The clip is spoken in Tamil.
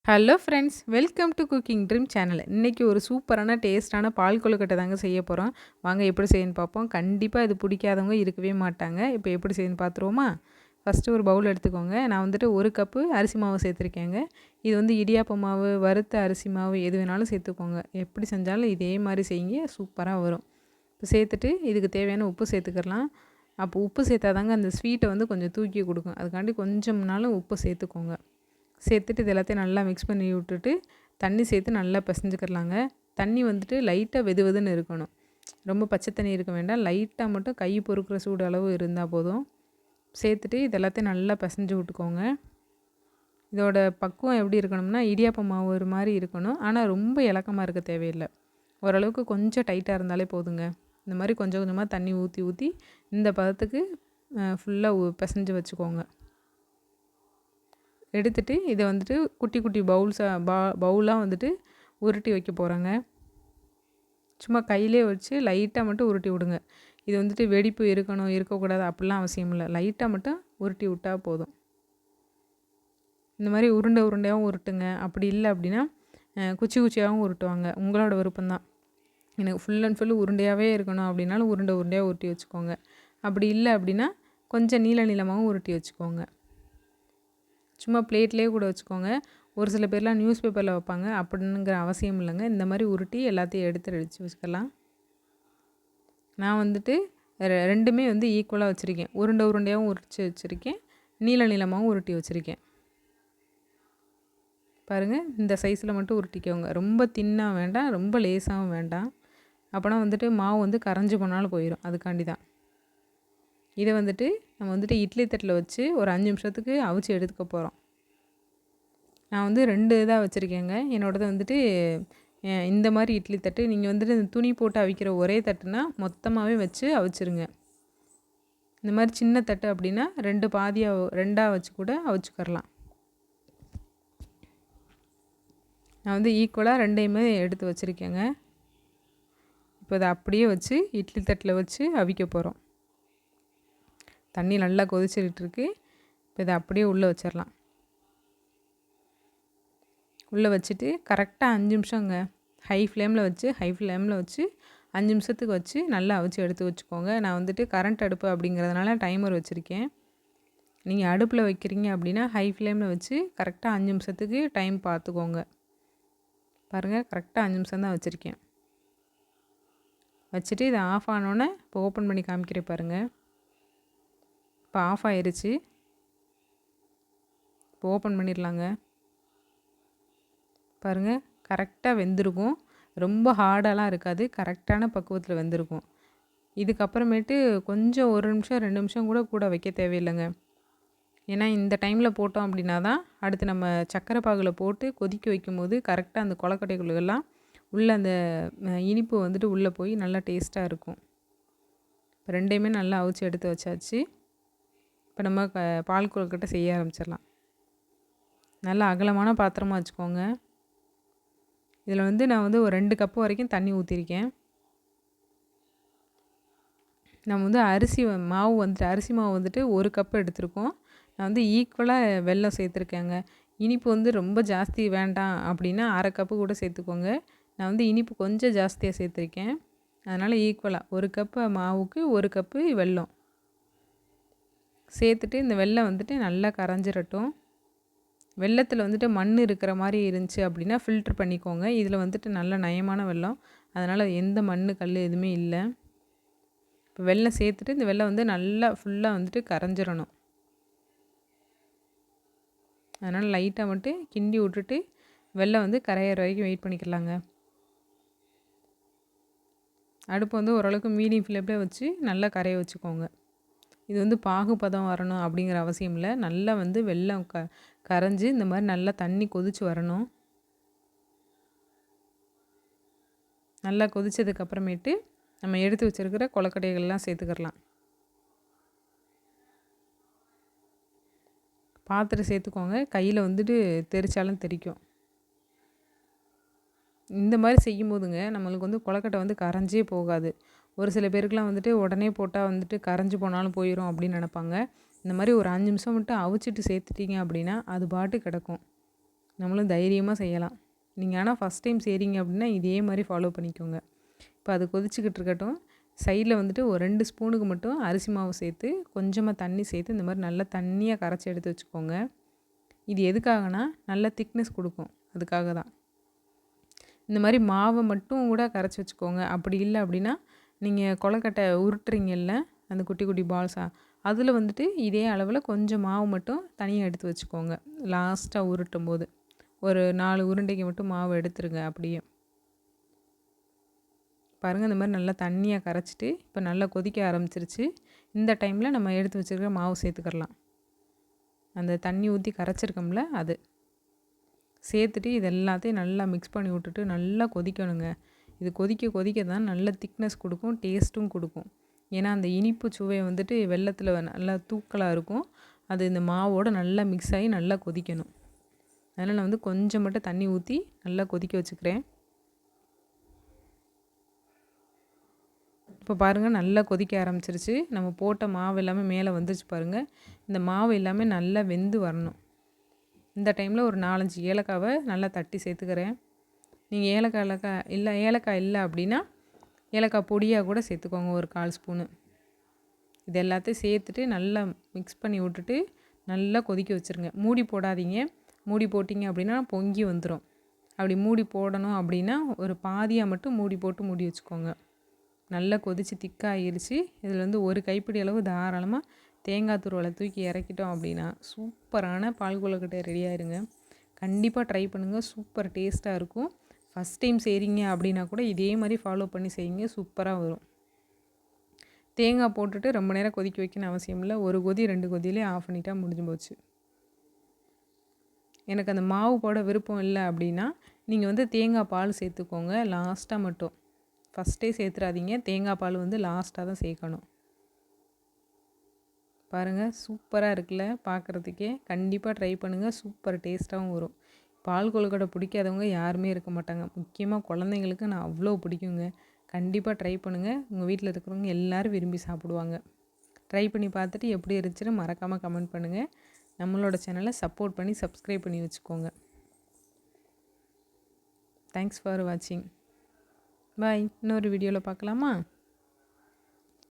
Hello friends, welcome to cooking dream channel. இன்றைக்கி ஒரு சூப்பரான டேஸ்ட்டான பால் கொழுக்கட்டை தாங்க செய்ய போகிறோம். வாங்க எப்படி செய்யணும்னு பார்ப்போம். கண்டிப்பாக இது பிடிக்காதவங்க இருக்கவே மாட்டாங்க. இப்போ எப்படி செய்யணும்னு பார்த்துருவோமா? ஃபஸ்ட்டு ஒரு பவுல் எடுத்துக்கோங்க. நான் வந்துட்டு 1 கப்பு அரிசி மாவு சேர்த்துருக்கேங்க. இது வந்து இடியாப்ப மாவு, வறுத்த அரிசி மாவு எது வேணாலும் சேர்த்துக்கோங்க. எப்படி செஞ்சாலும் இதே மாதிரி செய்யுங்க, சூப்பராக வரும். இப்போ சேர்த்துட்டு இதுக்கு தேவையான உப்பு சேர்த்துக்கலாம். அப்போ உப்பு சேர்த்தா தாங்க அந்த ஸ்வீட்டை வந்து கொஞ்சம் தூக்கி கொடுக்கும். அதுக்காண்டி கொஞ்சம்னாலும் உப்பு சேர்த்துக்கோங்க. சேர்த்துட்டு இது எல்லாத்தையும் நல்லா மிக்ஸ் பண்ணி விட்டுட்டு தண்ணி சேர்த்து நல்லா பிசைஞ்சுக்கிடலாங்க. தண்ணி வந்துட்டு லைட்டாக வெது வெதுன்னு இருக்கணும். ரொம்ப பச்சை தண்ணி இருக்க வேண்டாம். லைட்டாக மட்டும் கை பொறுக்கிற சூடு அளவு இருந்தால் போதும். சேர்த்துட்டு இது எல்லாத்தையும் நல்லா பிசைஞ்சு விட்டுக்கோங்க. இதோட பக்குவம் எப்படி இருக்கணும்னா, இடியாப்ப மாவு ஒரு மாதிரி இருக்கணும். ஆனால் ரொம்ப இலக்கமாக இருக்க தேவையில்லை. ஓரளவுக்கு கொஞ்சம் டைட்டாக இருந்தாலே போதுங்க. இந்த மாதிரி கொஞ்சம் கொஞ்சமாக தண்ணி ஊற்றி ஊற்றி இந்த பதத்துக்கு ஃபுல்லாக பிசைஞ்சு வச்சுக்கோங்க. எடுத்துகிட்டு இதை வந்துட்டு குட்டி குட்டி பவுலாக வந்துட்டு உருட்டி வைக்க போகிறேங்க. சும்மா கையிலே வச்சு லைட்டாக மட்டும் உருட்டி விடுங்க. இது வந்துட்டு வெடிப்பு இருக்கணும் இருக்கக்கூடாது அப்படிலாம் அவசியம் இல்லை. லைட்டாக மட்டும் உருட்டி விட்டால் போதும். இந்த மாதிரி உருண்டை உருண்டையாகவும் உருட்டுங்க. அப்படி இல்லை அப்படின்னா குச்சி குச்சியாகவும் உருட்டுவாங்க. உங்களோட விருப்பம்தான். எனக்கு ஃபுல் அண்ட் ஃபுல்லு உருண்டையாகவே இருக்கணும் அப்படின்னாலும் உருண்டை உருண்டையாக உருட்டி வச்சுக்கோங்க. அப்படி இல்லை அப்படின்னா கொஞ்சம் நீளமாகவும் உருட்டி வச்சுக்கோங்க. சும்மா பிளேட்லேயே கூட வச்சுக்கோங்க. ஒரு சில பேர்லாம் நியூஸ் பேப்பரில் வைப்பாங்க. அப்படிங்கிற அவசியம் இல்லைங்க. இந்த மாதிரி உருட்டி எல்லாத்தையும் எடுத்து வச்சுக்கலாம். நான் வந்துட்டு ரெண்டுமே வந்து ஈக்குவலாக வச்சுருக்கேன். உருண்டை உருண்டையாகவும் உருட்டி வச்சுருக்கேன். நீளமாகவும் உருட்டி வச்சுருக்கேன். பாருங்கள், இந்த சைஸில் மட்டும் உருட்டிக்கோங்க. ரொம்ப தின்னாக வேண்டாம், ரொம்ப லேசாகவும் வேண்டாம். அப்போனா வந்துட்டு மாவு வந்து கரைஞ்சி போனாலும் போயிடும். அதுக்காண்டி தான். இதை வந்துட்டு நம்ம வந்துட்டு இட்லி தட்டில் வச்சு ஒரு 5 நிமிஷத்துக்கு அவிச்சு எடுத்துக்க போகிறோம். நான் வந்து 2 இதாக வச்சுருக்கேங்க. என்னோடது வந்துட்டு இந்த மாதிரி இட்லி தட்டு. நீங்கள் வந்துட்டு இந்த துணி போட்டு அவிக்கிற ஒரே தட்டுனா மொத்தமாகவே வச்சு அவிச்சிருங்க. இந்த மாதிரி சின்ன தட்டு அப்படின்னா 2 பாதியாக 2ஆக வச்சு கூட அவிச்சுக்கரலாம். நான் வந்து ஈக்குவலாக 2யுமே எடுத்து வச்சுருக்கேங்க. இப்போ இதை அப்படியே வச்சு இட்லி தட்டில் வச்சு அவிக்க போகிறோம். தண்ணி நல்லா கொதிச்சுக்கிட்டு இருக்கு. இப்போ இதை அப்படியே உள்ளே வச்சிடலாம். உள்ளே வச்சுட்டு கரெக்டாக 5 நிமிஷங்க ஹை ஃப்ளேமில் வச்சு 5 நிமிஷத்துக்கு வச்சு நல்லா அவிச்சு எடுத்து வச்சுக்கோங்க. நான் வந்துட்டு கரண்ட் அடுப்பு அப்படிங்கிறதுனால டைமர் வச்சுருக்கேன். நீங்கள் அடுப்பில் வைக்கிறீங்க அப்படின்னா ஹை ஃப்ளேமில் வச்சு கரெக்டாக 5 நிமிஷத்துக்கு டைம் பார்த்துக்கோங்க. பாருங்கள், கரெக்டாக 5 நிமிஷம் தான் வச்சுருக்கேன். வச்சுட்டு இதை ஆஃப் ஆனோன்னே இப்போ ஓப்பன் பண்ணி காமிக்கிறேன் பாருங்கள். இப்போ ஆஃப் ஆயிடுச்சு. இப்போ ஓப்பன் பண்ணிடலாங்க. பாருங்கள், கரெக்டாக வெந்திருக்கும். ரொம்ப ஹார்டாலாம் இருக்காது. கரெக்டான பக்குவத்தில் வெந்திருக்கும். இதுக்கப்புறமேட்டு கொஞ்சம் 1 நிமிஷம் 2 நிமிஷம் கூட வைக்க தேவையில்லைங்க. ஏன்னா இந்த டைமில் போட்டோம் அப்படின்னா தான் அடுத்து நம்ம சர்க்கரை பாகில் போட்டு கொதிக்க வைக்கும்போது கரெக்டாக அந்த கொழுக்கட்டைகளுக்கெல்லாம் உள்ளே அந்த இனிப்பு வந்துட்டு உள்ளே போய் நல்லா டேஸ்ட்டாக இருக்கும். இப்போ 2யுமே நல்லா அவிச்சு எடுத்து வச்சாச்சு. இப்போ நம்ம பால் கொழுக்கட்டை செய்ய ஆரம்பிச்சிடலாம். நல்லா அகலமான பாத்திரமாக வச்சுக்கோங்க. இதில் வந்து நான் வந்து ஒரு 2 கப்பு வரைக்கும் தண்ணி ஊற்றிருக்கேன். நம்ம வந்து அரிசி மாவு வந்துட்டு 1 கப்பு எடுத்திருக்கோம். நான் வந்து ஈக்குவலாக வெல்லம் சேர்த்துருக்கேங்க. இனிப்பு வந்து ரொம்ப ஜாஸ்தி வேண்டாம் அப்படின்னா 1/2 கப்பு கூட சேர்த்துக்கோங்க. நான் வந்து இனிப்பு கொஞ்சம் ஜாஸ்தியாக சேர்த்துருக்கேன். அதனால் ஈக்குவலாக 1 கப்பு மாவுக்கு 1 கப்பு வெல்லம் சேர்த்துட்டு இந்த வெல்லம் வந்துட்டு நல்லா கரைஞ்சிரட்டும். வெல்லத்தில் வந்துட்டு மண் இருக்கிற மாதிரி இருந்துச்சு அப்படின்னா ஃபில்ட்ரு பண்ணிக்கோங்க. இதில் வந்துட்டு நல்ல நயமான வெல்லம். அதனால் எந்த மண் கல் எதுவுமே இல்லை. இப்போ வெல்லம் சேர்த்துட்டு இந்த வெல்லம் வந்து நல்லா ஃபுல்லாக வந்துட்டு கரைஞ்சிரணும். அதனால் லைட்டாக மட்டும் கிண்டி விட்டுட்டு வெல்லம் வந்து கரையிற வரைக்கும் வெயிட் பண்ணிக்கலாங்க. அடுப்பு வந்து ஓரளவுக்கு மீடியம் ஃப்ளேமில் வச்சு நல்லா கரைய வச்சுக்கோங்க. இது வந்து பாகுபதம் வரணும் அப்படிங்கிற அவசியம் இல்லை. நல்லா வந்து வெல்லம் கரைஞ்சி இந்த மாதிரி நல்லா தண்ணி கொதித்து வரணும். நல்லா கொதித்ததுக்கப்புறமேட்டு நம்ம எடுத்து வச்சுருக்கிற கொழுக்கட்டைகள்லாம் சேர்த்துக்கிடலாம். பாத்திரம் சேர்த்துக்கோங்க. கையில் வந்துட்டு தெரிச்சாலும் தெரிக்கும். இந்த மாதிரி செய்யும்போதுங்க நம்மளுக்கு வந்து கொழுக்கட்டை வந்து கரைஞ்சே போகாது. ஒரு சில பேருக்குலாம் வந்துட்டு உடனே போட்டால் வந்துட்டு கரைஞ்சி போனாலும் போயிடும் அப்படின்னு நினப்பாங்க. இந்த மாதிரி ஒரு 5 நிமிஷம் மட்டும் அவிச்சிட்டு சேர்த்துட்டிங்க அப்படின்னா அது பாட்டு கிடக்கும். நம்மளும் தைரியமாக செய்யலாம். நீங்கள் ஆனால் ஃபஸ்ட் டைம் செய்கிறீங்க அப்படின்னா இதே மாதிரி ஃபாலோ பண்ணிக்கோங்க. இப்போ அது கொதிச்சுக்கிட்டு இருக்கட்டும். சைடில் வந்துட்டு ஒரு 2 ஸ்பூனுக்கு மட்டும் அரிசி மாவு சேர்த்து கொஞ்சமாக தண்ணி சேர்த்து இந்த மாதிரி நல்லா தண்ணியாக கரைச்சி எடுத்து வச்சுக்கோங்க. இது எதுக்காகனா நல்ல திக்னஸ் கொடுக்கும், அதுக்காக தான். இந்த மாதிரி மாவை மட்டும் கூட கரைச்சி வச்சுக்கோங்க. அப்படி இல்லை அப்படின்னா நீங்கள் கொழுக்கட்டை உருட்டுறீங்கல்ல, அந்த குட்டி குட்டி பால்ஸாக, அதில் வந்துட்டு இதே அளவில் கொஞ்சம் மாவு மட்டும் தனியாக எடுத்து வச்சுக்கோங்க. லாஸ்ட்டாக உருட்டும் போது ஒரு 4 உருண்டைக்கு மட்டும் மாவு எடுத்துருங்க. அப்படியே பாருங்கள், இந்த மாதிரி நல்லா தண்ணியாக கரைச்சிட்டு இப்போ நல்லா கொதிக்க ஆரம்பிச்சிருச்சு. இந்த டைமில் நம்ம எடுத்து வச்சுருக்க மாவு சேர்த்துக்கலாம். அந்த தண்ணி ஊற்றி கரைச்சிருக்கோம்ல அது சேர்த்துட்டு இது எல்லாத்தையும் நல்லா மிக்ஸ் பண்ணி விட்டுட்டு நல்லா கொதிக்கணுங்க. இது கொதிக்க கொதிக்க தான் நல்ல திக்னஸ் கொடுக்கும், டேஸ்ட்டும் கொடுக்கும். ஏன்னா அந்த இனிப்பு சுவை வந்துட்டு வெல்லத்தில் நல்லா தூக்கலாக இருக்கும். அது இந்த மாவோடு நல்லா மிக்ஸ் ஆகி நல்லா கொதிக்கணும். அதனால் நான் வந்து கொஞ்சம் மட்டும் தண்ணி ஊற்றி நல்லா கொதிக்க வச்சுக்கிறேன். இப்போ பாருங்கள், நல்லா கொதிக்க ஆரம்பிச்சிருச்சு. நம்ம போட்ட மாவு எல்லாமே மேலே வந்துருச்சு பாருங்கள். இந்த மாவு எல்லாமே நல்லா வெந்து வரணும். இந்த டைமில் ஒரு 4-5 ஏலக்காவை நல்லா தட்டி சேர்த்துக்கிறேன். நீங்கள் ஏலக்காய் இல்லை அப்படின்னா ஏலக்காய் பொடியாக கூட சேர்த்துக்கோங்க, ஒரு 1/4 ஸ்பூனு. இது எல்லாத்தையும் சேர்த்துட்டு நல்லா மிக்ஸ் பண்ணி விட்டுட்டு நல்லா கொதிக்க வச்சுருங்க. மூடி போடாதீங்க. மூடி போட்டிங்க அப்படின்னா பொங்கி வந்துடும். அப்படி மூடி போடணும் அப்படின்னா ஒரு பாதியாக மட்டும் மூடி போட்டு மூடி வச்சுக்கோங்க. நல்லா கொதித்து திக்காகிருச்சு. இதில் வந்து ஒரு கைப்பிடி அளவு தாராளமாக தேங்காய் துருவலை தூக்கி இறக்கிட்டோம் அப்படின்னா சூப்பரான பால் கொழுக்கட்டை ரெடி ஆயிருங்க. கண்டிப்பாக ட்ரை பண்ணுங்கள், சூப்பர் டேஸ்ட்டாக இருக்கும். ஃபஸ்ட் டைம் செய்கிறீங்க அப்படின்னா கூட இதே மாதிரி ஃபாலோ பண்ணி செய்யுங்க, சூப்பராக வரும். தேங்காய் போட்டுட்டு ரொம்ப நேரம் கொதிக்க வைக்கணும்னு அவசியம் இல்லை. ஒரு கொதி 2 கொதியிலே ஆஃப் பண்ணிட்டா முடிஞ்சு போச்சு. எனக்கு அந்த மாவு போட விருப்பம் இல்லை அப்படின்னா நீங்கள் வந்து தேங்காய் பால் சேர்த்துக்கோங்க லாஸ்ட்டாக மட்டும். ஃபஸ்ட்டே சேர்த்துறாதீங்க. தேங்காய் பால் வந்து லாஸ்ட்டாக தான் சேர்க்கணும். பாருங்கள், சூப்பராக இருக்குல்ல பார்க்குறதுக்கே. கண்டிப்பாக ட்ரை பண்ணுங்கள், சூப்பர் டேஸ்ட்டாகவும் வரும். பால் கொழுக்கட்டை பிடிக்காதவங்க யாருமே இருக்க மாட்டாங்க. முக்கியமாக குழந்தைங்களுக்கு நான் அவ்வளோ பிடிக்குங்க. கண்டிப்பாக ட்ரை பண்ணுங்கள். உங்கள் வீட்டில் இருக்கிறவங்க எல்லோரும் விரும்பி சாப்பிடுவாங்க. ட்ரை பண்ணி பார்த்துட்டு எப்படி இருந்துச்சுன்னு மறக்காமல் கமெண்ட் பண்ணுங்கள். நம்மளோட சேனலை சப்போர்ட் பண்ணி சப்ஸ்கிரைப் பண்ணி வச்சுக்கோங்க. தேங்க்ஸ் ஃபார் வாட்சிங். பாய். இன்னொரு வீடியோவில் பார்க்கலாமா?